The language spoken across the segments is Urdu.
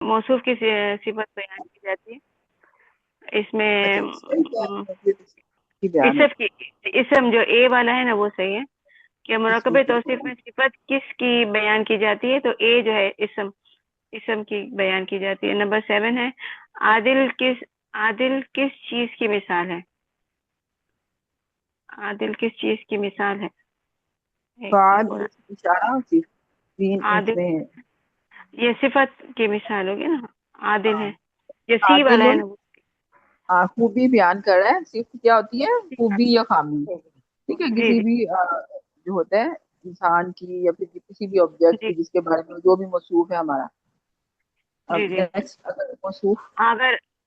موصوف کی صفت بیان کی جاتی ہے اس میں اچھا اس میں کیا کی بیان اسم کی اسم جو اے والا ہے نا وہ صحیح ہے کہ مرکب توصیف میں صفت کس کی بیان کی جاتی ہے، تو اے جو ہے اسم کی بیان کی جاتی ہے۔ نمبر 7 ہے عادل کس چیز کی مثال ہے؟ عادل کس چیز کی مثال ہے؟ بعد اشارہ تین اس عادل میں یہ صفت کی مثال ہوگی نا، عادل ہے ہاں جو سی عادل والا ہے نا وہ خوبی بیان کر رہا ہے، صفت کیا ہوتی ہے؟ خوبی یا خامی، ٹھیک ہے، جی کسی جی بھی جو ہوتا ہے انسان کی یا پھر کسی بھی آبجیکٹ جی کی جس کے بارے میں جو بھی موصوف ہے ہمارا۔ اب جی جی نیکسٹ اگر موصوف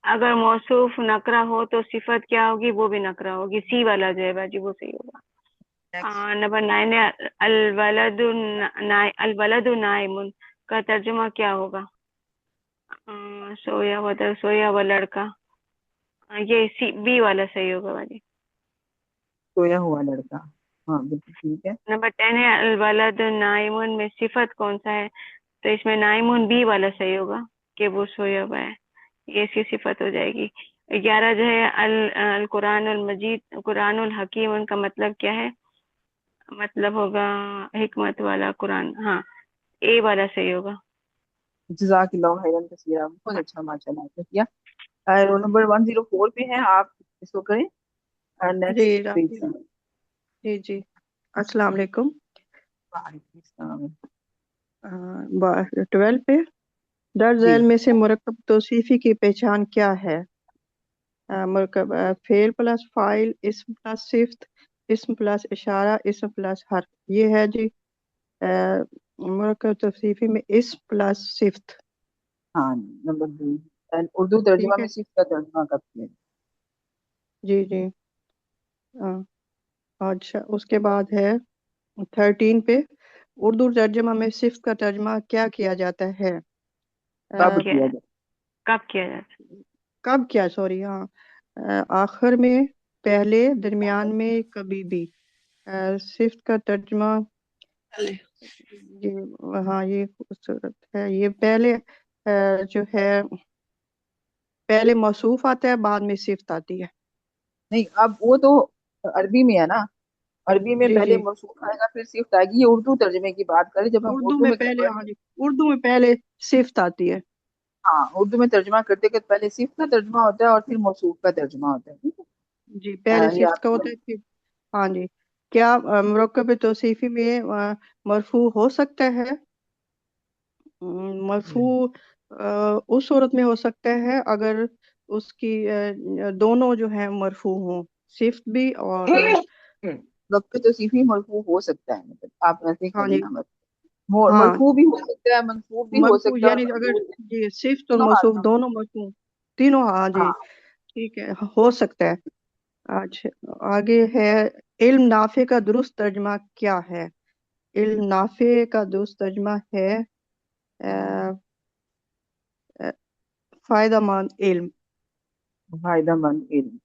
اگر موصوف نکرہ ہو تو صفت کیا ہوگی؟ وہ بھی نکرہ ہوگی، سی والا جو ہے باجی وہ صحیح ہوگا۔ نمبر 9 ہے الولد نائم کا ترجمہ کیا ہوگا؟ سویا ہوا لڑکا، یہ سی بی والا صحیح ہوگا باجی۔ سویا ہوا لڑکا، ہاں بالکل ٹھیک ہے۔ نمبر 10 ہے الولد نائمون میں صفت کون سا ہے؟ تو اس میں نائمون بی والا صحیح ہوگا کہ وہ سویا ہوا ہے، یہ اس کی صفت ہو جائے گی۔ 11 جو ہے القرآن المجید قرآن الحکیم، ان کا مطلب کیا ہے؟ مطلب ہوگا حکمت والا قرآن، ہاں اے والا صحیح ہوگا۔ جزاک اللہ خیرن کثیرا، بہت اچھا ماشاء اللہ آپ نے کیا۔ رول نمبر 104 پہ ہیں آپ، اس کو کریں جی نیکسٹ پیج۔ جی السلام علیکم۔ وعلیکم السلام۔ 12 پہ درج جی ذیل میں سے مرکب توصیفی کی پہچان کیا ہے؟ مرکب فعل پلس فاعل، اسم پلس صفت، اسم پلس اشارہ، اسم پلس حرف، یہ ہے جی مرکب توصیفی میں اسم پلس صفت۔ ہاں نمبر 2 اردو ترجمہ ٹھیک ہے میں صرف کا ترجمہ کب کیا؟ جی اچھا، اس کے بعد ہے 13 پہ اردو ترجمہ میں صفت کا ترجمہ کیا کیا جاتا ہے؟ کب کیا جائے؟ کب کیا جاتا سوری ہاں، آخر میں، پہلے، درمیان میں، کبھی بھی۔ صفت کا ترجمہ ہاں یہ خوبصورت ہے، یہ پہلے جو ہے پہلے موصوف آتا ہے، بعد میں صفت آتی ہے۔ نہیں اب وہ تو عربی میں ہے نا، عربی میں پہلے جی موصوف آئے گا پھر صفت آئے گی۔ یہ اردو ترجمے کی بات کریں، جب ہم اردو اردو میں میں پہلے، کنورٹ، ہاں جی، اردو میں پہلے صفت آتی ہے۔ ہاں اردو میں ترجمہ کرتے کہ پہلے صفت کا ترجمہ ہوتا ہے اور پھر موصوف کا ترجمہ ہوتا ہے، ٹھیک ہے۔ جی پہلے یہ صفت آپ کا ہوتا ہے پھر، ہاں جی۔ کیا مرکب توصیفی میں مرفوع ہو سکتا ہے؟ مرفوع اس صورت میں ہو سکتا ہے اگر اس کی دونوں جو ہیں مرفوع ہوں، صفت بھی اور وقت توصیفی مرفوع ہو سکتا ہے، مطلب آپ ایسے ہی ہاں کریں جی، نا، ہاں مرفوع بھی ہو سکتا ہے، منصوب بھی ہو مرفوع سکتا ہے اور یعنی اگر مقبول بھی، جی صفت اور تینوں موصوف حالتوں دونوں مرفوع تینوں، ہاں میں۔ جی ہاں ٹھیک ہے، ہو سکتا ہے۔ اچھا آگے ہے علم نافع کا درست ترجمہ کیا ہے؟ علم نافع کا درست ترجمہ ہے فائدہ مند علم۔ فائدہ مند علم۔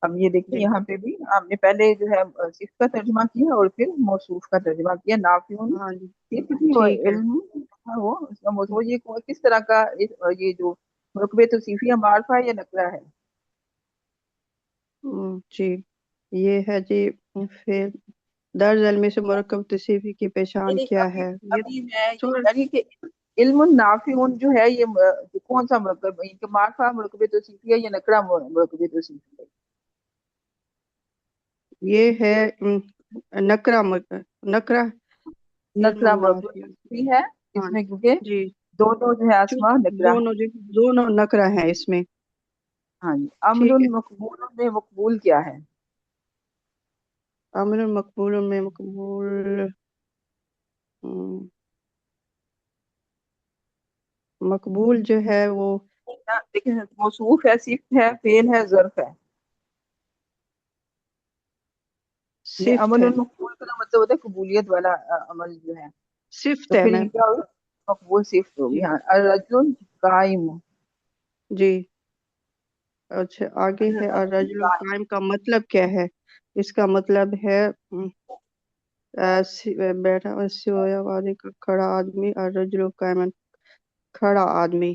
اب یہ دیکھیں جی یہاں پہ بھی آپ نے پہلے جو ہے صفت کا ترجمہ کیا اور پھر موصوف کا ترجمہ کیا، نافع ہاں جی صفت بھی اور ٹھیک ہے، علم وہ اس کا موضوع، یہ کس طرح کا یہ جو رقبے توصیفیہ معرفہ ہے یا نقرہ ہے؟ جی یہ ہے جی پھر درج ذیل میں سے مرکب توصیفی کی پہچان یعنی کیا ابھی ہے؟ یہ ابھی میں یہ سورج کہہ رہی کہ علم نافع جو ہے یہ کون سا مرکب ہے؟ کہ معرفہ مرکب توصیفیہ یا نقرہ مرکب توصیفیہ؟ یہ ہے نکرہ نکرہ علم نقرہ مرکب نافع، توصیفی ہے ہاں اس میں، کیونکہ جی، دونوں جو ہے اسما نقرہ ہے۔ دونوں نکرہ ہیں اس میں۔ ہاں جی، امر ٹھیک ہے، مقبول میں مقبول کیا ہے؟ امر مقبول میں مقبول، ہم، مقبول جو ہے وہ لیکن موصوف ہے، صفت ہے، فعل ہے، ظرف ہے۔ یہ صفت عمل ہے، مقبول کا مطلب ہوتا ہے قبولیت والا عمل جو ہے، صفت تو ہے پھر میم، یہ کیا ہوگا؟ مقبول صفت ہوگی۔ جی ہاں الرجل قائم، جی اچھا آگے ہے الرجل الرجل قائم، القائم کا مطلب کیا ہے؟ اس کا مطلب ہے بیٹھا ہوا سویا والے کا کھڑا آدمی، الرجل القائم کھڑا آدمی۔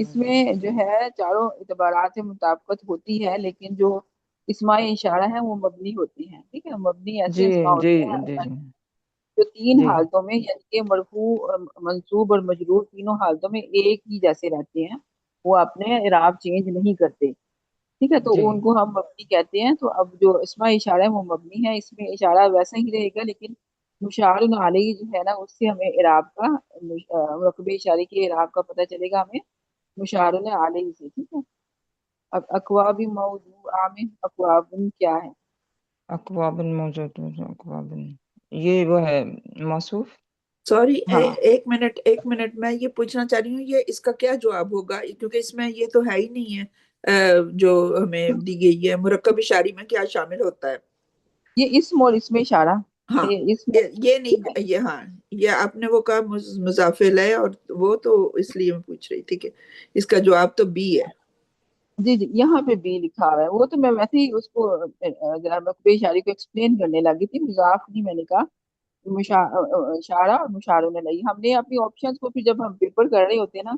اس میں جو ہے چاروں اعتبارات سے مطابقت ہوتی ہے، لیکن جو اسماء اشارہ ہیں وہ مبنی ہوتی ہیں، ٹھیک ہے، مبنی ایسے جی اسماء جی ہوتے ہیں جی جی جو تین جی حالتوں میں، یعنی کہ مرفوع، منصوب اور مجرور، تینوں حالتوں میں ایک ہی جیسے رہتے ہیں، وہ اپنے اعراب چینج نہیں کرتے، ٹھیک ہے، تو جی ان کو ہم مبنی کہتے ہیں۔ تو اب جو اسماء اشارہ ہے وہ مبنی ہے، اس میں اشارہ ویسا ہی رہے گا، لیکن مشار علیہ جو ہے نا اس سے ہمیں اعراب کا، مرکب اشارے کے اعراب کا پتہ چلے گا ہمیں مشار علیہ سے، ٹھیک ہے۔ اب اقواب موضوع میں اقواب کیا ہے؟ اقواب موجود، اقواب، یہ وہ ہے موصوف۔ سوری، ہاں، ایک منٹ میں یہ پوچھنا چاہ رہی ہوں، یہ اس کا کیا جواب ہوگا؟ کیونکہ اس میں یہ تو ہے ہی نہیں ہے جو ہمیں دی گئی ہے مرکب اشاری میں کیا شامل ہوتا ہے؟ یہ اسم اور اسم اشارہ، ہاں، یہ اسم، یہ نہیں، یہ ہاں، یہ آپ نے وہ کہا مضافل ہے، اور وہ تو اس لیے میں پوچھ رہی تھی کہ اس کا جواب تو بی ہے۔ جی جی یہاں پہ بی لکھا ہوا ہے، وہ تو میں ویسے ہی اس کو ذرا مرکب اشاری کو ایکسپلین کرنے لگی تھی، مضاف نہیں میں نے کہا، اشارہ اور مشار علیہ۔ ہم نے اپنی آپشنز کو پھر جب ہم پیپر کر رہے ہوتے ہیں نا،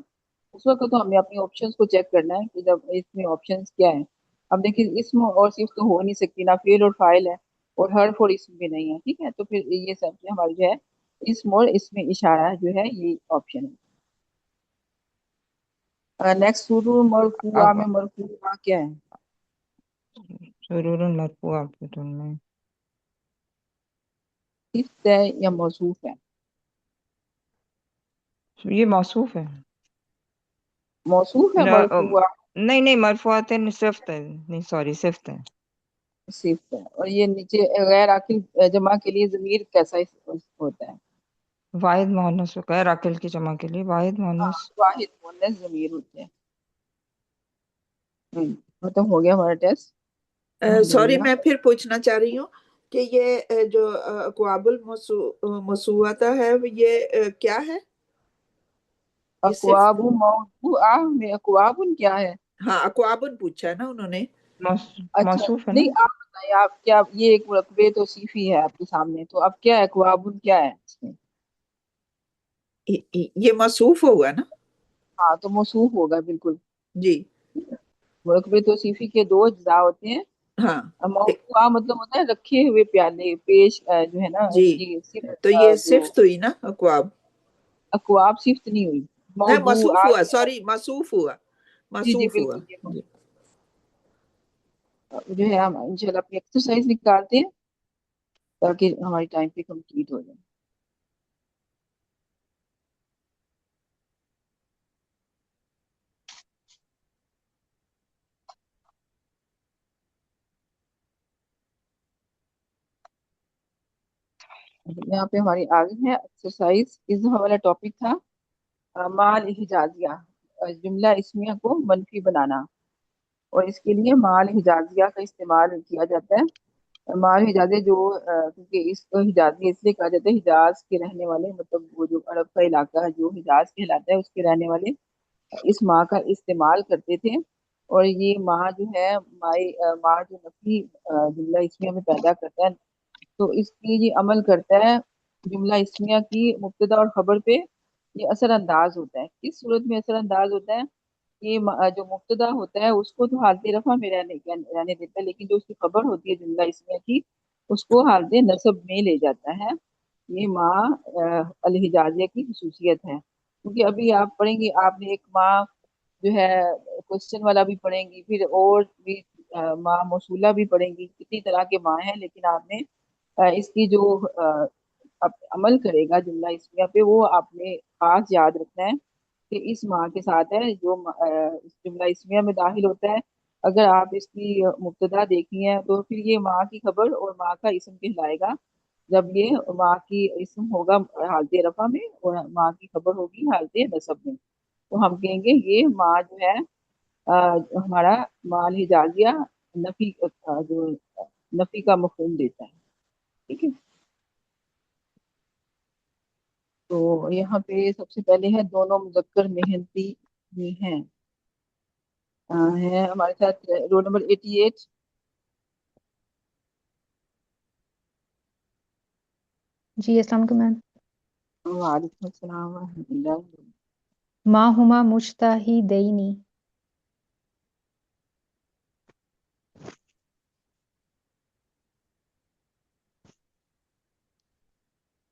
اس وقت تو ہمیں اپنی آپشنز کو چیک کرنا ہے کہ جب اس میں آپشنز کیا ہیں۔ اب دیکھیں اسم اور صرف تو ہو نہیں سکتی، نہ فعل اور فاعل ہے، اور حرف اور اسم بھی نہیں ہے، ٹھیک ہے، تو پھر یہ سب جو ہماری جو ہے اسم اور اسم اشارہ جو ہے یہ آپشن ہے۔ نیکسٹ سورہ مرفوعہ اب میں مرفوعہ کیا ہے؟ سرور مرفوع میں صفت ہے یا موصوف ہے؟ یہ موصوف ہے۔ موصوف ہے نہیں مرفوعہ، نہیں، مرفوعات صفت ہے، نہیں سوری، صفت ہے۔ صفت ہے، اور یہ نیچے غیر عاقل جمع کے لیے ضمیر کیسا ہوتا ہے؟ واحد مؤنث غیر عاقل کی جمع کے لیے واحد ہاں، مؤنث۔ واحد مؤنث ضمیر ہوتے ہیں۔ ختم ہو گیا ہمارا ٹیسٹ، سوری، الحمدللہ۔ میں پھر پوچھنا چاہ رہی ہوں کہ یہ جو اقواب الموصوعہ ہے یہ کیا ہے؟ یہ صرف، اقواب موضوعہ میں اقواب کیا ہے؟ ہاں، اقواب پوچھا ہے نا انہوں نے۔ اچھا، موصوف ہے نا۔ نہیں آپ بتائیں، آپ کیا یہ ایک مرکبے توصیفی ہے آپ کے سامنے، تو اب کیا ہے اقواب کیا ہے اس میں؟ یہ موصوف ہوا نا؟ ہاں تو موصوف ہوگا بالکل۔ جی، مرکبے توصیفی کے دو اجزاء ہوتے ہیں، ہاں، موضوعہ مطلب ہوتا ہے رکھے ہوئے پیالے، پیش جو ہے نا جی، یہ صرف تو یہ جو صفت ہوئی نا اقواب؟ اقواب صفت نہیں ہوئی، نہیں، موصوف موضوعات ہوا، سوری، موصوف ہوا، جی جی موصوف ہوا۔ بالکل جی، جو ہے ہم انشاءاللہ اپنی ایکسرسائز نکالتے ہیں تاکہ ہماری ٹائم پہ کمپلیٹ ہو جائے۔ یہاں پہ ہماری آگے ہے ایکسرسائز، اس والا ٹاپک تھا مال حجازیہ، جملہ اسمیہ کو منفی بنانا، اور اس کے لیے مال حجازیہ کا استعمال کیا جاتا ہے۔ مال حجازیہ جو کیونکہ اس کو حجازیہ اس لیے کہا جاتا ہے، حجاز کے رہنے والے، مطلب وہ جو عرب کا علاقہ ہے جو حجاز کہلاتا ہے، اس کے رہنے والے اس ماں کا استعمال کرتے تھے، اور یہ ماں جو ہے ماں جو نفی جملہ اسمیہ میں پیدا کرتا ہے، تو اس کی یہ عمل کرتا ہے جملہ اسمیہ کی مبتدا اور خبر پہ، یہ اثر انداز ہوتا ہے۔ کس صورت میں اثر انداز ہوتا ہے؟ یہ جو مبتدا ہوتا ہے اس کو تو حالت رفع میں رہنے دیتا ہے، لیکن جو اس کی خبر ہوتی ہے جملہ اسمیہ کی، اس کو حالت نصب میں لے جاتا ہے۔ یہ ماں الحجازیہ کی خصوصیت ہے، کیونکہ ابھی آپ پڑھیں گے، آپ نے ایک ماں جو ہے کوشچن والا بھی پڑھیں گی، پھر اور بھی ماں موصولہ بھی پڑھیں گی، کتنی طرح کے ماں ہیں، لیکن آپ نے اس کی جو عمل کرے گا جملہ اسمیہ پہ، وہ آپ نے خاص یاد رکھنا ہے کہ اس ماں کے ساتھ ہے جو اس جملہ اسمیہ میں داخل ہوتا ہے۔ اگر آپ اس کی مبتدا دیکھی ہیں تو پھر یہ ماں کی خبر اور ماں کا اسم کہلائے گا، جب یہ ماں کی اسم ہوگا حالت رفع میں اور ماں کی خبر ہوگی حالت نصب میں، تو ہم کہیں گے یہ ماں جو ہے ہمارا مال حجازیہ نفی جو نفی کا مفہوم دیتا ہے، ٹھیک ہے۔ تو یہاں پہ سب سے پہلے ہے دونوں مذکر محنتی بھی ہیں، ہے ہمارے ساتھ رول نمبر 88۔ جی السلام علیکم میم۔ وعلیکم السلام ورحمۃ اللہ۔ ما ہما مجتہدین.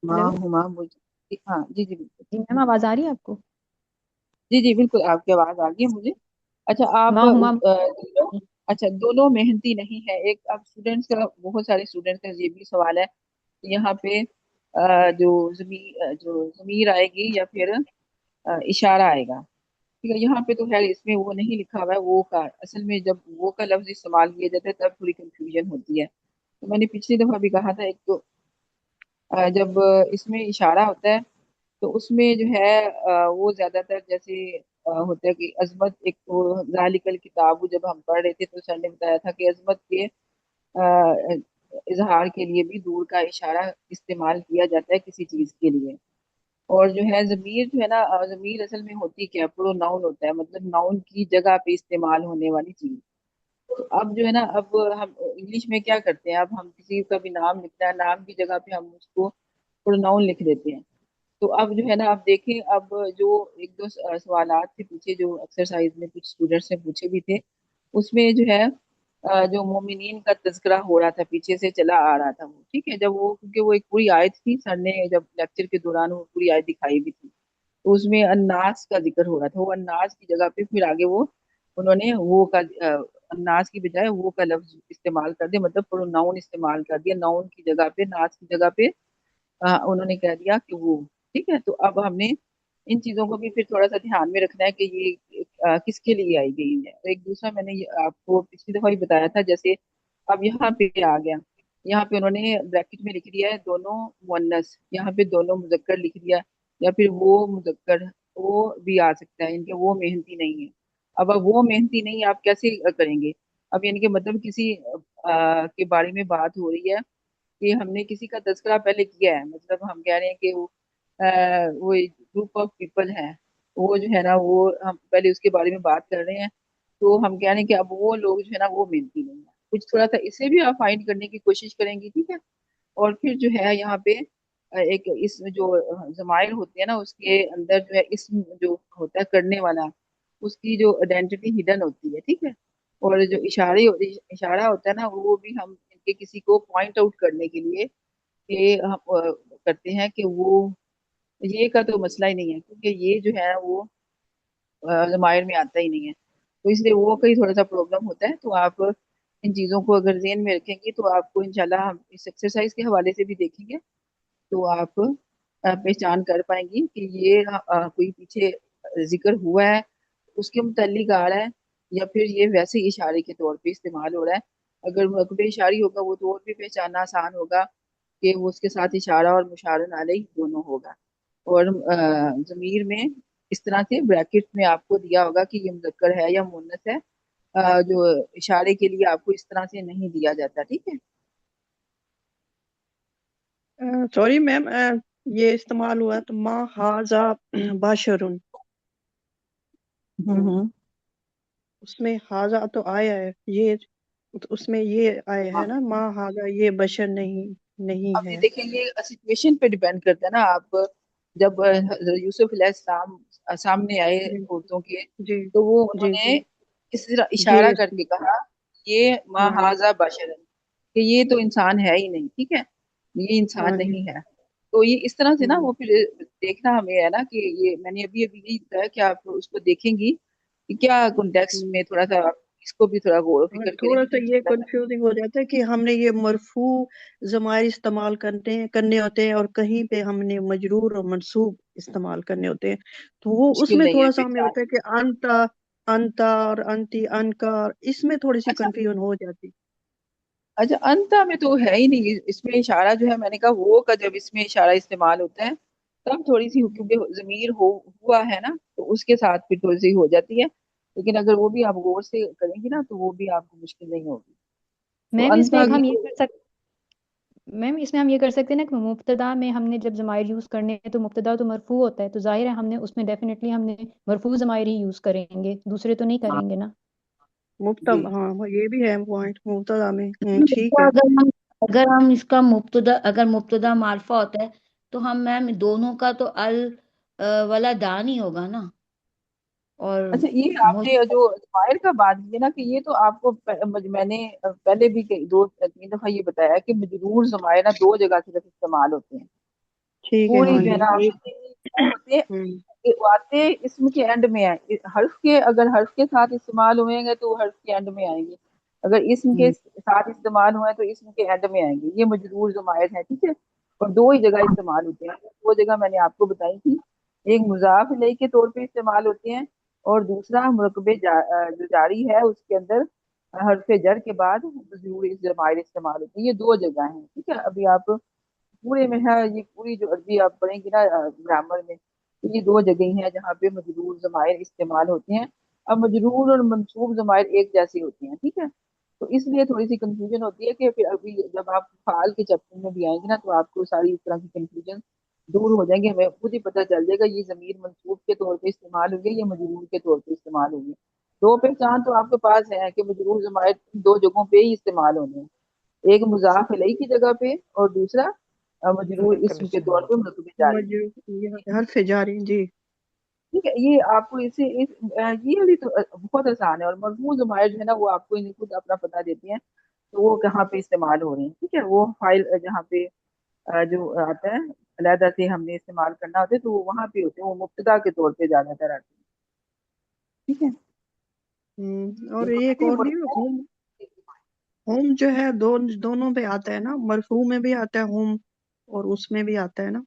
ماں ہلو ہما ہاں جی جی بالکل. جی میم آواز آ رہی ہے آپ کو؟ جی جی بالکل آپ کی آواز آ گئی ہے مجھے. اچھا آپ ما ہما اچھا دونوں محنتی نہیں ہے. ایک اب اسٹوڈینٹس کا بہت سارے اسٹوڈینٹس کا یہ بھی سوال ہے کہ یہاں پہ جو ضمیر آئے گی یا پھر اشارہ آئے گا. ٹھیک ہے یہاں پہ تو خیر اس میں وہ نہیں لکھا ہوا ہے وہ کا. اصل میں جب وہ کا لفظ استعمال کیا جاتا ہے تب تھوڑی کنفیوژن ہوتی ہے. تو میں نے پچھلی دفعہ بھی کہا تھا ایک تو جب اس میں اشارہ ہوتا ہے تو اس میں جو ہے وہ زیادہ تر جیسے ہوتا ہے کہ عظمت ایک تو ذالک الکتاب جب ہم پڑھ رہے تھے تو سر نے بتایا تھا کہ عظمت کے آ، اظہار کے لیے بھی دور کا اشارہ استعمال کیا جاتا ہے کسی چیز کے لیے. اور جو ہے ضمیر جو ہے نا ضمیر اصل میں ہوتی کیا پرو ناؤن ہوتا ہے مطلب ناؤن کی جگہ پہ استعمال ہونے والی چیز. تو اب جو ہے نا اب ہم انگلش میں کیا کرتے ہیں اب ہم کسی کا بھی نام لکھتا ہے نام کی جگہ پہ ہم اس کو پرو ناؤن لکھ دیتے ہیں. تو اب جو ہے نا اب دیکھیں اب جو ایک دو سوالات تھے پیچھے جو ایکسرسائز میں کچھ اسٹوڈینٹس نے پوچھے بھی تھے اس میں جو ہے جو مومنین کا تذکرہ ہو رہا تھا پیچھے سے چلا آ رہا تھا وہ ٹھیک ہے جب وہ کیونکہ وہ ایک پوری آیت تھی سر نے جب لیکچر کے دوران وہ پوری آیت دکھائی بھی تھی تو اس میں الناس کا ذکر ہو رہا تھا. وہ الناس کی جگہ پہ پھر آگے وہ انہوں نے وہ کا الناس کی بجائے وہ کا لفظ استعمال کر دیا مطلب ناؤن استعمال کر دیا ناؤن کی جگہ پہ ناس کی جگہ پہ انہوں نے کہہ دیا کہ وہ ٹھیک ہے. تو اب ہم نے ان چیزوں کو بھی پھر تھوڑا سا دھیان میں رکھنا ہے کہ یہ کس کے لیے آئی گئی ہے. ایک دوسرا میں نے آپ کو پچھلی دفعہ ہی بتایا تھا جیسے اب یہاں پہ آ گیا یہاں پہ انہوں نے بریکٹ میں لکھ دیا ہے دونوں مؤنث یہاں پہ دونوں مذکر لکھ دیا یا پھر وہ مذکر وہ بھی آ سکتا ہے ان کے وہ محنتی نہیں ہے. اب وہ محنتی نہیں آپ کیسے کریں گے. اب یعنی کہ مطلب کسی کے بارے میں بات ہو رہی ہے کہ ہم نے کسی کا تذکرہ پہلے کیا ہے مطلب ہم کہہ رہے ہیں کہ وہ گروپ آف پیپل ہے وہ جو ہے نا وہ ہم پہلے اس کے بارے میں بات کر رہے ہیں تو ہم کہہ رہے ہیں کہ اب وہ لوگ جو ہے نا وہ ملتی نہیں ہے. کچھ تھوڑا سا اسے بھی آپ فائنڈ کرنے کی کوشش کریں گی ٹھیک ہے. اور پھر جو ہے یہاں پہ ایک اسم جو ضمائر ہوتے ہیں نا اس کے اندر جو ہے اسم جو ہوتا ہے کرنے والا اس کی جو آئیڈینٹی ہڈن ہوتی ہے ٹھیک ہے. اور جو اشارہ ہوتا ہے نا وہ بھی ہم کے کسی کو پوائنٹ آؤٹ کرنے کے لیے کہ ہم کرتے ہیں کہ وہ یہ کا تو مسئلہ ہی نہیں ہے کیونکہ یہ جو ہے وہ ضمائر میں آتا ہی نہیں ہے. تو اس لیے وہ کہیں تھوڑا سا پرابلم ہوتا ہے. تو آپ ان چیزوں کو اگر ذہن میں رکھیں گے تو آپ کو انشاءاللہ ہم اس ایکسرسائز کے حوالے سے بھی دیکھیں گے تو آپ پہچان کر پائیں گی کہ یہ کوئی پیچھے ذکر ہوا ہے اس کے متعلق آ رہا ہے یا پھر یہ ویسے اشارے کے طور پہ استعمال ہو رہا ہے. اگر مرکب اشاری ہوگا وہ تو اور بھی پہچاننا آسان ہوگا کہ وہ اس کے ساتھ اشارہ اور مشارن علیہ دونوں ہوگا. اور ضمیر میں اس طرح سے بریکٹ میں آپ کو دیا ہوگا کہ یہ مذکر ہے یا مؤنث ہے جو اشارے کے لیے آپ کو اس طرح سے نہیں دیا جاتا ٹھیک ہے. سوری میم یہ استعمال ہوا تو ما ہاذا باشرن اس میں ہاذا تو آیا ہے یہ اس میں یہ آیا ہے نا ما ہاذا یہ بشر نہیں اب یہ ہے. دیکھیں یہ سچویشن پہ ڈیپینڈ کرتا ہے نا. آپ جب حضرت یوسف علیہ السلام سامنے آئے جی عورتوں کے جی تو وہ انہوں جی نے جی اس طرح جی اشارہ کر کے کہا یہ ما ہاں ہاذا بشر کہ یہ تو انسان ہے ہی نہیں ٹھیک ہے یہ انسان ہاں جی نہیں ہے. تو یہ اس طرح سے نا ہوں وہ پھر دیکھنا ہمیں ہے نا کہ یہ میں نے ابھی یہی کہا کہ آپ اس کو دیکھیں گی کہ کیا کنٹیکسٹ ہوں میں تھوڑا سا اس کو بھی تھوڑا غور و ہاں، فکر کریں تھوڑا گے تو سا یہ انشاءاللہ کنفیوزنگ ہو جاتا ہے کہ ہم نے یہ مرفوع ضمائر استعمال کرنے ہوتے ہیں اور کہیں پہ ہم نے مجرور اور منصوب استعمال کرنے ہوتے ہیں تو وہ اس مشکل میں نہیں ہے تھوڑا سا ہمیں پہچان. ہوتا ہے کہ انتا اور انتی انکا اس میں تھوڑی سی اچھا کنفیوژن ہو جاتی. اچھا انتا میں تو ہے ہی نہیں اس میں اشارہ جو ہے میں نے کہا وہ کا جب اس میں اشارہ استعمال ہوتا ہے تب تھوڑی سی کیونکہ ضمیر ہوا ہے نا تو اس کے ساتھ پھر تھوڑی سی ہو جاتی ہے لیکن اگر وہ بھی آپ غور سے کریں گی نا تو وہ بھی آپ کو مشکل نہیں ہوگی. تو میم اس میں انتا ایک کی ہم یہ تو کر سکتے میم اس میں ہم یہ کر سکتے ہیں نا کہ مبتدا میں ہم نے جب ضمائر یوز کرنے ہیں تو مبتدا تو مرفوع ہوتا ہے تو ظاہر ہے ہم نے اس میں ڈیفینیٹلی ہم نے مرفوع ضمائر ہی یوز کریں گے دوسرے تو نہیں ہاں کریں گے نا. جی ہاں یہ بھی ہے پوائنٹ مبتدا میں ٹھیک ہے. اگر ہم اس کا اگر مبتدا معرفہ ہوتا ہے تو ہم میم دونوں کا تو ولدان ہی ہوگا نا. اور اچھا یہ آپ نے جو ضمائر کا بات کی نا کہ یہ تو آپ کو میں نے پہلے بھی 2-3 دفعہ یہ بتایا کہ مجرور ضمائر نا 2 جگہ صرف استعمال ہوتے ہیں ٹھیک ہے پوری ہاں جو ہے جی نا ایک وہ ہوتے ہیں کہ آتے اسم کے اینڈ میں آئے حرف کے اگر حرف کے ساتھ استعمال ہوئیں گے تو حرف کے اینڈ میں آئیں گے اگر اسم کے ساتھ استعمال ہوئے تو اسم کے اینڈ میں آئیں گے یہ مجرور ضمائر ہیں ٹھیک ہے اور 2 ہی جگہ استعمال ہوتے ہیں 2 جگہ میں نے آپ کو بتائی تھی ایک مضاف الیہ کے طور پہ استعمال ہوتے ہیں اور دوسرا مرکب جو جاری ہے اس کے اندر حرف جر کے بعد مجرور ضمائر استعمال ہوتے ہیں یہ 2 جگہ ہیں ٹھیک ہے ابھی آپ پورے میں ہے یہ پوری جو عربی آپ پڑھیں گی نا گرامر میں تو یہ 2 جگہیں ہیں جہاں پہ مجرور ضمائر استعمال ہوتے ہیں اب مجرور اور منصوب ضمائر ایک جیسے ہوتے ہیں ٹھیک ہے تو اس لیے تھوڑی سی کنفیوژن ہوتی ہے کہ پھر ابھی جب آپ فعال کے چیپٹر میں بھی آئیں گے نا تو آپ کو ساری اس طرح کی کنفیوژن دور ہو جائیں گے ہمیں خود ہی پتہ چل جائے گا یہ ضمیر منصوب کے طور پہ استعمال ہوگی یا مجرور کے طور پہ استعمال ہوگی 2 پہچان تو آپ کے پاس ہے کہ مجرور ضمائر 2 جگہوں پہ ہی استعمال ہونے ہیں ایک مضاف الیہ کی جگہ پہ اور دوسرا مجرور مرکب اسم کے استعمال طور پہ ہوتے مرتبہ جاری یہ حرف جاری جی ٹھیک ہے یہ آپ کو یہ بھی تو بہت آسان ہے اور مرفوع ضمائر جو ہے نا وہ آپ کو خود اپنا پتہ دیتے ہیں تو وہ کہاں پہ استعمال ہو رہے ہیں ٹھیک ہے وہ فائل جہاں پہ جو آتا ہے علیحدہ سے ہم نے استعمال کرنا ہوتا ہے تو وہ وہاں پہ ہوتے ہیں وہ مبتدا کے طور پہ زیادہ تر آتے ہیں ٹھیک ہے اور ایک اور نہیں ہوم ہوم جو ہے دونوں پہ آتا ہے نا مرفوع میں بھی آتا ہے ہوم اور اس میں بھی آتا ہے نا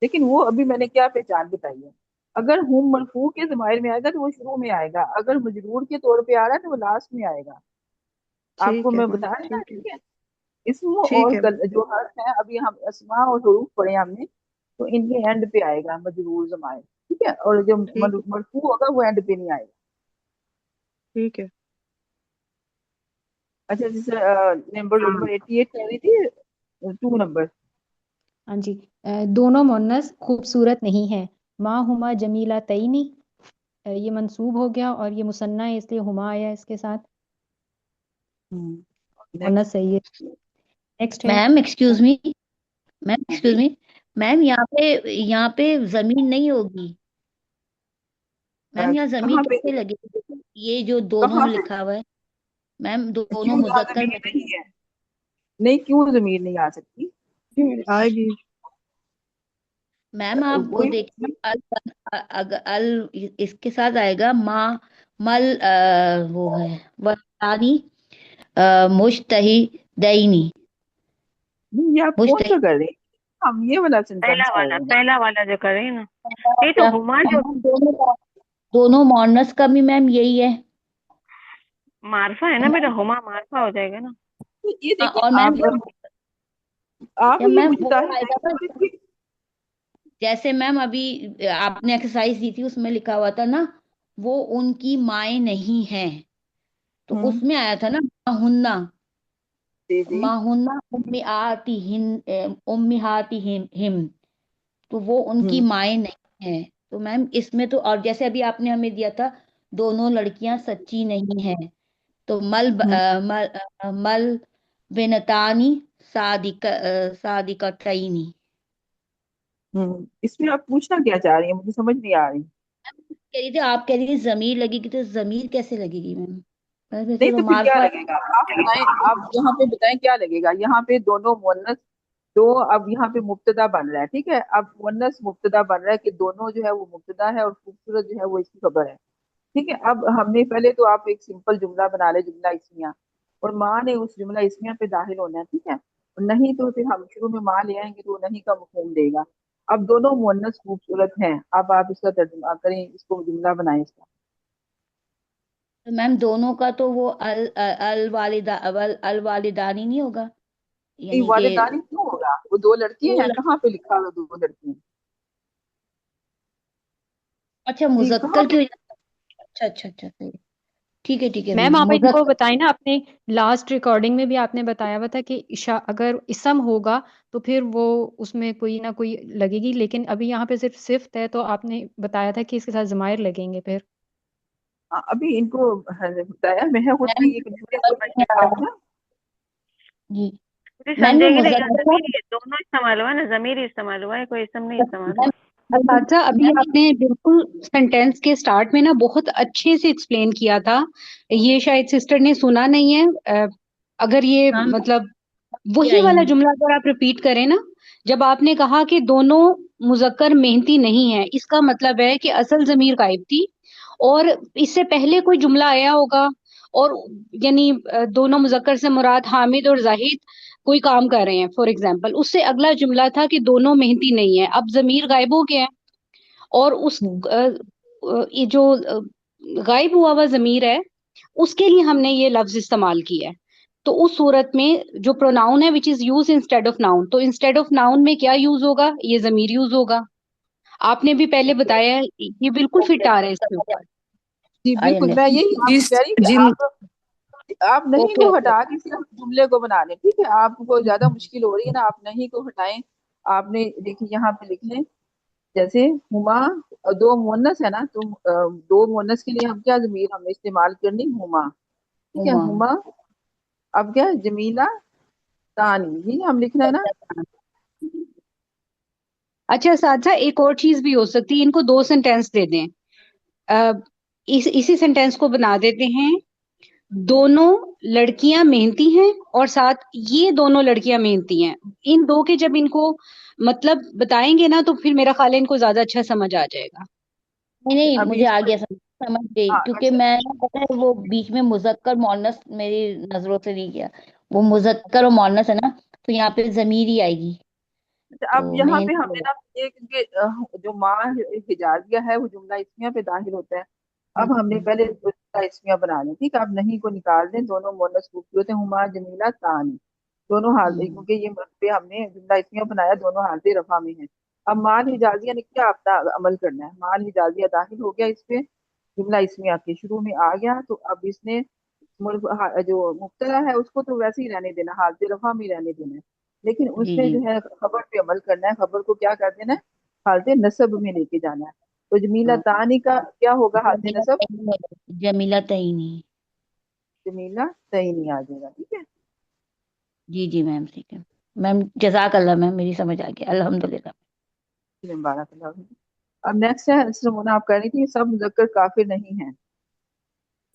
لیکن وہ ابھی میں نے کیا پہچان بتائی ہے اگر ہوم مرفوع کے ضمائر میں آئے گا تو وہ شروع میں آئے گا اگر مجرور کے طور پہ آ رہا ہے تو وہ لاسٹ میں آئے گا آپ کو ٹھیک ہے میں ہاں بتا رہی نا ٹھیک ہے ٹھیک ہے اسم ٹھیک اور ہے جو حرف ہیں ابھی ہم اسماء اور حروف پڑھے ہم نے تو ان کے اینڈ پہ آئے گا مجرور ضمائر ٹھیک ہے اور جو ٹھیک مرفوع ہوگا وہ اینڈ پہ نہیں آئے گا ٹھیک ہے اچھا جیسے نمبر 88 کہہ رہی تھی 2 نمبر ہاں جی دونوں مؤنث خوبصورت نہیں ہیں ما ہما جمیلہ تئینی یہ منصوب ہو گیا اور یہ مثنیٰ ہے اس لیے ہما آیا اس کے ساتھ مؤنث صحیح ہے نیکسٹ ہے میم ایکسکیوز می میم ہاں جی ایکسکیوز می میم یہاں پہ زمین نہیں ہوگی میم یہاں زمین کہاں پہ کیسے لگے گی یہ جو دونوں کہاں پہ لکھا ہوا ہے میم دونوں کیوں یہاں مذکر ضمیر میں نہیں ہے نہیں کیوں ضمیر نہیں آ سکتی آئے گی میم آپ کوئی دیکھیں اس کے ساتھ آئے گا ما مل وہ ہے وطانی مشتہی دینی نہیں یہ آپ کون مشتہی سا کر رہے ہیں ہم یہ والا سینٹینس کر رہے ہیں پہلا والا جو کر رہے ہیں نا یہ تو ہما جو دونوں مونس کا بھی میم یہی ہے معرفہ ہے نا بیٹا ہما معرفہ ہو جائے گا نا تو یہ دیکھیں اور میم آپ یہ میم وہ مجتہد آئے ہے گا نا کہ جیسے میم ابھی آپ نے ایکسرسائز دی تھی اس میں لکھا ہوا تھا نا وہ ان کی مائیں نہیں ہیں تو اس میں آیا تھا نا ماہنہ جی جی ماہنہ امہاتی ہم تو وہ ان کی مائیں نہیں ہیں تو میم اس میں تو اور جیسے ابھی آپ نے ہمیں دیا تھا دونوں لڑکیاں سچی نہیں ہیں تو مل بنتانی صادقتینی اس میں آپ پوچھنا کیا چاہ رہی ہیں مجھے سمجھ نہیں آ رہی کہہ رہی تھی آپ کہہ رہی تھی ضمیر لگے گی تو ضمیر کیسے لگے گی میم نہیں ویسے تو تو پھر کیا معرفہ لگے گا آپ بتائیں آپ یہاں پہ بتائیں کیا لگے گا یہاں پہ دونوں مؤنث تو اب یہاں پہ مبتدا بن رہا ہے ٹھیک ہے اب مؤنث مبتدا بن رہا ہے کہ دونوں جو ہے وہ مبتدا ہے اور خوبصورت جو ہے وہ اس کی خبر ہے ٹھیک ہے اب ہم نے پہلے تو آپ ایک سمپل جملہ بنا لے جملہ اسمیہ اور ماں نے اس جملہ اسمیہ پہ داخل ہونا ہے ٹھیک ہے اور نہیں تو پھر ہم شروع میں ماں لے آئیں گے تو وہ نہیں کا مفہوم دے گا اب دونوں مؤنث خوبصورت ہیں اب آپ اس کا ترجمہ کریں اس کو جملہ بنائیں اس کا تو میم دونوں کا تو وہ الوالدانی نہیں ہوگا نہیں یعنی کہ والدانی کیوں ہوگا وہ 2 لڑکیاں دو ہیں کہاں پہ لکھا ہوا 2 لڑکیاں اچھا جی کہاں مذکر پہ کی وجہ اچھا اچھا اچھا صحیح ٹھیک ہے میم آپ ان کو مذکر بتائیں نا اپنے لاسٹ ریکارڈنگ میں بھی آپ نے بتایا ہوا تھا کہ اگر اسم ہوگا تو پھر وہ اس میں کوئی نہ کوئی لگے گی لیکن ابھی یہاں پہ صرف صفت ہے تو آپ نے بتایا تھا کہ اس کے ساتھ ضمائر لگیں گے پھر ابھی ان کو بتایا میں خود بھی یہ کنفیوژن سمجھ میں آ رہا تھا جی مجھے میم یہ سمجھیں گے لیکن مذکر ضمیر یہ دونوں استعمال ہوا نا ضمیر استعمال ہوا ہے کوئی اسم نہیں استعمال ہوا اساتذہ ابھی آپ نے بالکل سینٹینس کے سٹارٹ میں نا بہت اچھے سے ایکسپلین کیا تھا، یہ شاید سسٹر نے سنا نہیں ہے، اگر یہ ہاں مطلب میں وہی آئی والا ہوں. جملہ اگر آپ ریپیٹ کریں نا، جب آپ نے کہا کہ دونوں مذکر محنتی نہیں ہیں، اس کا مطلب ہے کہ اصل ضمیر غائب تھی، اور اس سے پہلے کوئی جملہ آیا ہوگا، اور یعنی دونوں مذکر سے مراد حامد اور زاہد کوئی کام کر رہے ہیں فار ایگزامپل، اس سے اگلا جملہ تھا کہ دونوں محنتی نہیں ہیں، اب ضمیر غائب ہو گیا ہے، اور اس یہ جو غائب ہوا ہوا ضمیر ہے اس کے لیے ہم نے یہ لفظ استعمال کیا ہے، تو اس صورت میں جو پروناؤن ہے وچ از یوز انسٹیڈ آف ناؤن، تو انسٹیڈ آف ناؤن میں کیا یوز ہوگا؟ یہ ضمیر یوز ہوگا. آپ نے بھی پہلے بتایا ہے، یہ بالکل فٹ آ رہا ہے اس کے اوپر. جی آئی بالکل، میں یہی آپ کو کہہ رہی ہوں کہ آپ نہیں اوکے کو اوکے. ہٹا کے صرف جملے کو بنا لیں، ٹھیک ہے؟ آپ کو زیادہ مشکل ہو رہی ہے نا، آپ نہیں کو ہٹائیں. آپ نے دیکھیں یہاں پہ لکھ لیں، جیسے ہما دو مونس ہے نا، تو دو مونس کے لیے ہم کیا ضمیر ہم نے استعمال کرنی؟ ہما، ٹھیک ہے؟ ہما. ہما. اب کیا ہے؟ جمیلہ تانی، یہ ہم لکھنا ہے نا. اچھا اساتذہ ایک اور چیز بھی ہو سکتی ہے، ان کو دو سینٹینس دے دیں، اسی سینٹینس کو بنا دیتے ہیں دونوں لڑکیاں محنتی ہیں اور ساتھ یہ دونوں لڑکیاں محنتی ہیں. ان دو کے جب ان کو مطلب بتائیں گے نا تو پھر میرا خیال ہے ان کو زیادہ اچھا سمجھ آ جائے گا. نہیں ابھی مجھے اس آ میں گیا سمجھ گئی، ہاں کیونکہ اچھا، میں پتہ ہے وہ بیچ میں مذکر مؤنث میری نظروں سے نہیں گیا، وہ مذکر اور مؤنث ہے نا، تو یہاں پہ ضمیر ہی آئے گی. اب تو یہاں پہ ہم نے محنت نا ایک جو ماں حجازیہ ہے وہ جملہ اسمیہ پہ داخل ہوتا ہے. اب ہم نے پہلے جملہ اسمیہ بنا لیں، ٹھیک ہے؟ اب نہیں کو نکال دیں، دونوں مونس خوبصورت ہیں، ہما جمیلہ تانی، دونوں حالتیں، کیونکہ یہ پہ ہم نے جملہ اسمیہ بنایا، دونوں حالتیں رفع میں ہیں. اب مال حجازیہ نے کیا اپنا عمل کرنا ہے؟ مال حجازیہ داخل ہو گیا اس پہ، جملہ اسمیہ کے شروع میں آ گیا، تو اب اس نے جو مبتدا ہے اس کو تو ویسے ہی رہنے دینا، حالت رفع میں رہنے دینا ہے، لیکن اس جی نے جی جو ہے خبر پہ عمل کرنا ہے، خبر کو کیا کر دینا ہے؟ حالت نصب میں لے کے جانا ہے. تو جمیلہ ہاں. تانی کا کیا ہوگا حالت جمیلہ نصب؟ تعینی، جمیلہ تعینی. جمیلہ تعینی آ جائے گا، ٹھیک ہے؟ جی جی میم ٹھیک ہے میم، جزاک اللہ میم، میری سمجھ آ گیا الحمد للہ. بارک اللہ فیک. اب نیکسٹ ہے سمونا، آپ کہہ رہی تھی سب مذکر کافر نہیں ہیں.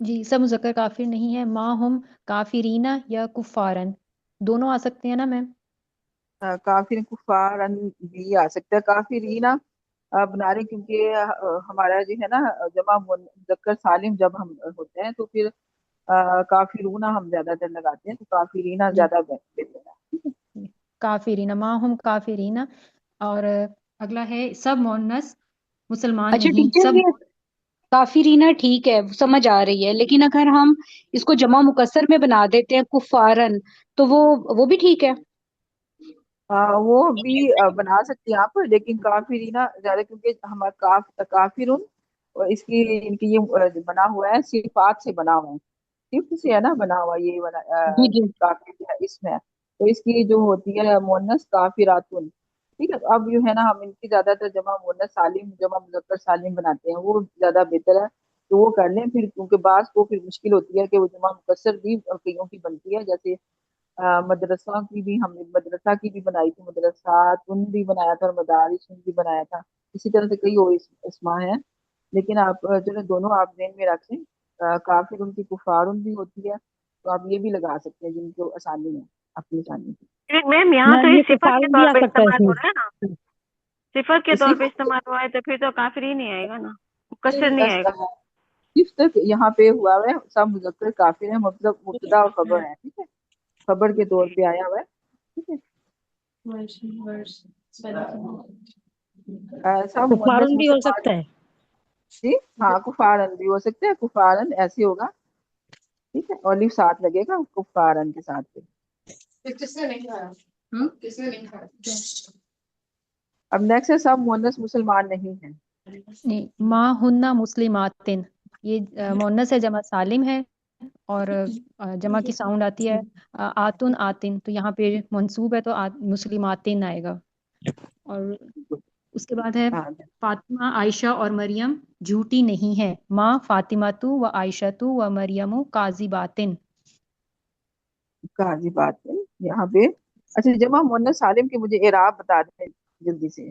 جی سب مذکر کافر نہیں ہے، ما ہم کافرینہ یا کفارن دونوں آ سکتے ہیں نا میم؟ کافر کفار بھی آ سکتا ہے، کافرین بنا رہے، کیونکہ ہمارا جو ہے نا جمع مذکر سالم جب ہم ہوتے ہیں تو پھر کافرون ہم زیادہ تر لگاتے ہیں، تو کافرین جی زیادہ بہتر ہے. کافرینہ، ما ہم کافرینہ. اور اگلا ہے سب مونس مسلمان اچھا نہیں، ٹیچر، سب یہ کافرینہ ٹھیک ہے سمجھ آ رہی ہے، لیکن اگر ہم اس کو جمع مکسر میں بنا دیتے ہیں کفارن، تو وہ بھی ٹھیک ہے؟ وہ بھی بنا سکتی ہیں آپ، لیکن کافرین زیادہ، کیونکہ ہمارا کافرن اور اس کی ان کی یہ بنا ہوا ہے صفات سے بنا ہوا ہے، صرف سے ہے نا بنا ہوا، یہ جی جی. کافر ہے اس میں، تو اس کی جو ہوتی ہے مونس کافراتن، ٹھیک ہے؟ اب جو ہے نا ہم ان کی زیادہ تر جمع مونس سالم، جمع مذکر سالم بناتے ہیں، وہ زیادہ بہتر ہے، تو وہ کر لیں پھر، کیونکہ بعض کو پھر مشکل ہوتی ہے کہ وہ جمع مکسر بھی کئیوں کی بنتی ہے، جیسے مدرسہ کی بھی ہم نے مدرسہ کی بھی بنائی تھی، مدرسات ان بھی بنایا تھا، اور مدارس ان بھی بنایا تھا، اسی طرح سے کئی اور اسماء ہیں، لیکن آپ جو ہے دونوں آپ ذہن میں رکھ لیں. کافر ان کی کفارن بھی ہوتی ہے، تو آپ یہ بھی لگا سکتے ہیں جن کو آسانی ہے اپنی آسانی کی. میم یہاں تو میم یہ یہ صفت کے کفارن بھی طور آ پہ سکتا ہے اس استعمال ہو میں؟ رہا ہے نا، صفت کے طور اسی پہ استعمال ہوا ہے، تو پھر تو کافر ہی نہیں آئے گا نا، مکسر نہیں آئے گا. صرف تک یہاں پہ ہوا ہے سب مذکر کافر ہیں، مطلب مبتدا اور خبر ہے، ٹھیک ہے؟ خبر کے طور پہ آیا ہوا ہے، ٹھیک ہے؟ سب مونس کفارن بھی ہو مسلمان، سکتا ہے؟ جی ہاں کفارن بھی ہو سکتے ہیں، کفارن ایسے ہوگا، ٹھیک ہے؟ اور لف ساتھ لگے گا کفارن کے ساتھ پہ. اب نیکسٹ ہے سب مونس مسلمان نہیں ہیں. نہیں، ما ہننا مسلماتن، یہ مونس ہے، جمع سالم ہے، اور جمع کی ساؤنڈ آتی ہے آتن آتن، تو یہاں پہ منصوب ہے تو مسلماتن آئے گا. اور اس کے بعد ہے ہاں فاطمہ، عائشہ اور مریم جھوٹی نہیں ہے، ماں فاطمہ تو و عائشہ تو و مریم کاذباتن. کہا بات ہے یہاں پہ. اچھا جمع مونس سالم کے مجھے اعراب بتا دیں جلدی سے.